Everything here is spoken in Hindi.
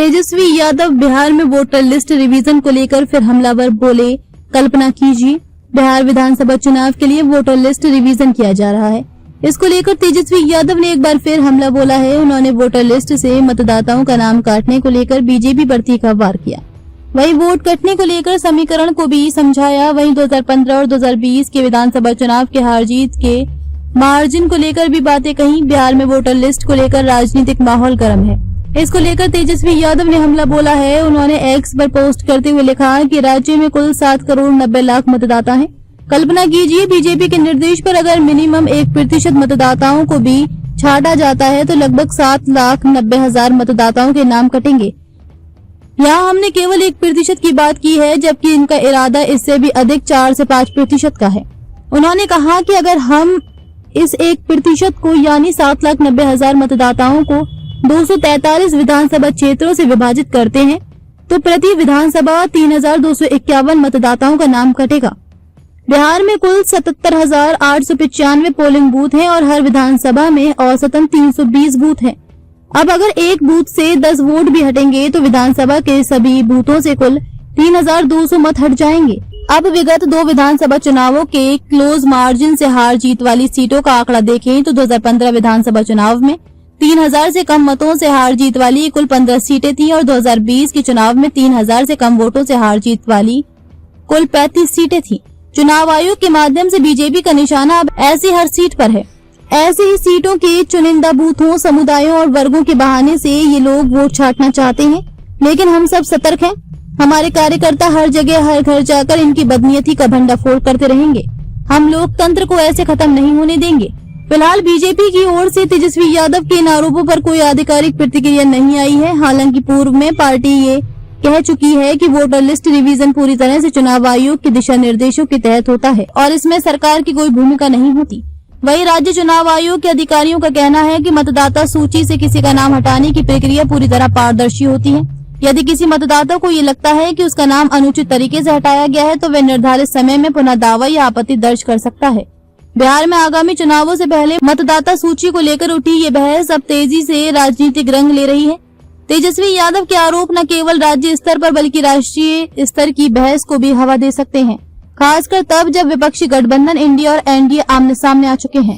तेजस्वी यादव बिहार में वोटर लिस्ट रिवीजन को लेकर फिर हमलावर बोले, कल्पना कीजिए बिहार विधानसभा चुनाव के लिए वोटर लिस्ट रिवीजन किया जा रहा है। इसको लेकर तेजस्वी यादव ने एक बार फिर हमला बोला है। उन्होंने वोटर लिस्ट से मतदाताओं का नाम काटने को लेकर बीजेपी पर तीखा वार किया। वहीं वोट कटने को लेकर समीकरण को भी समझाया। वहीं 2015 और 2020 के विधानसभा चुनाव के हार जीत के मार्जिन को लेकर भी बातें कही। बिहार में वोटर लिस्ट को लेकर राजनीतिक माहौल गर्म है। इसको लेकर तेजस्वी यादव ने हमला बोला है। उन्होंने एक्स पर पोस्ट करते हुए लिखा कि राज्य में कुल 7 करोड़ 90 लाख मतदाता हैं। कल्पना कीजिए बीजेपी के निर्देश पर अगर मिनिमम 1% मतदाताओं को भी छाटा जाता है तो लगभग 7,90,000 मतदाताओं के नाम कटेंगे। यहाँ हमने केवल 1% की बात की है, जबकि इनका इरादा इससे भी अधिक 4 से 5% का है। उन्होंने कहा कि अगर हम इस 1% को यानी 7,90,000 मतदाताओं को 243 विधानसभा क्षेत्रों से विभाजित करते हैं तो प्रति विधानसभा 3,251 मतदाताओं का नाम कटेगा। बिहार में कुल 77,895 पोलिंग बूथ हैं और हर विधानसभा में औसतन 320 बूथ हैं। अब अगर एक बूथ से 10 वोट भी हटेंगे तो विधानसभा के सभी बूथों से कुल 3,200 मत हट जाएंगे। अब विगत 2 विधानसभा चुनावों के क्लोज मार्जिन से हार जीत वाली सीटों का आंकड़ा देखें तो 2015 विधानसभा चुनाव में 3,000 से कम मतों से हार जीत वाली कुल 15 सीटें थी और 2020 के चुनाव में 3,000 से कम वोटों से हार जीत वाली कुल 35 सीटें थी। चुनाव आयोग के माध्यम से बीजेपी का निशाना अब ऐसी हर सीट पर है। ऐसे ही सीटों के चुनिंदा बूथों, समुदायों और वर्गों के बहाने से ये लोग वोट छाटना चाहते हैं, लेकिन हम सब सतर्क हैं। हमारे कार्यकर्ता हर जगह हर घर जाकर इनकी बदनीयती का भंडाफोड़ करते रहेंगे। हम लोकतंत्र को ऐसे खत्म नहीं होने देंगे। फिलहाल बीजेपी की ओर से तेजस्वी यादव के इन आरोपों पर कोई आधिकारिक प्रतिक्रिया नहीं आई है। हालांकि पूर्व में पार्टी ये कह चुकी है कि वोटर लिस्ट रिवीजन पूरी तरह से चुनाव आयोग के दिशा निर्देशों के तहत होता है और इसमें सरकार की कोई भूमिका नहीं होती। वहीं राज्य चुनाव आयोग के अधिकारियों का कहना है कि मतदाता सूची से किसी का नाम हटाने की प्रक्रिया पूरी तरह पारदर्शी होती है। यदि किसी मतदाता को ये लगता है कि उसका नाम अनुचित तरीके से हटाया गया है तो वह निर्धारित समय में पुनः दावा या आपत्ति दर्ज कर सकता है। बिहार में आगामी चुनावों से पहले मतदाता सूची को लेकर उठी ये बहस अब तेजी से राजनीतिक रंग ले रही है। तेजस्वी यादव के आरोप न केवल राज्य स्तर पर बल्कि राष्ट्रीय स्तर की बहस को भी हवा दे सकते हैं, खासकर तब जब विपक्षी गठबंधन इंडिया और एनडीए आमने सामने आ चुके हैं।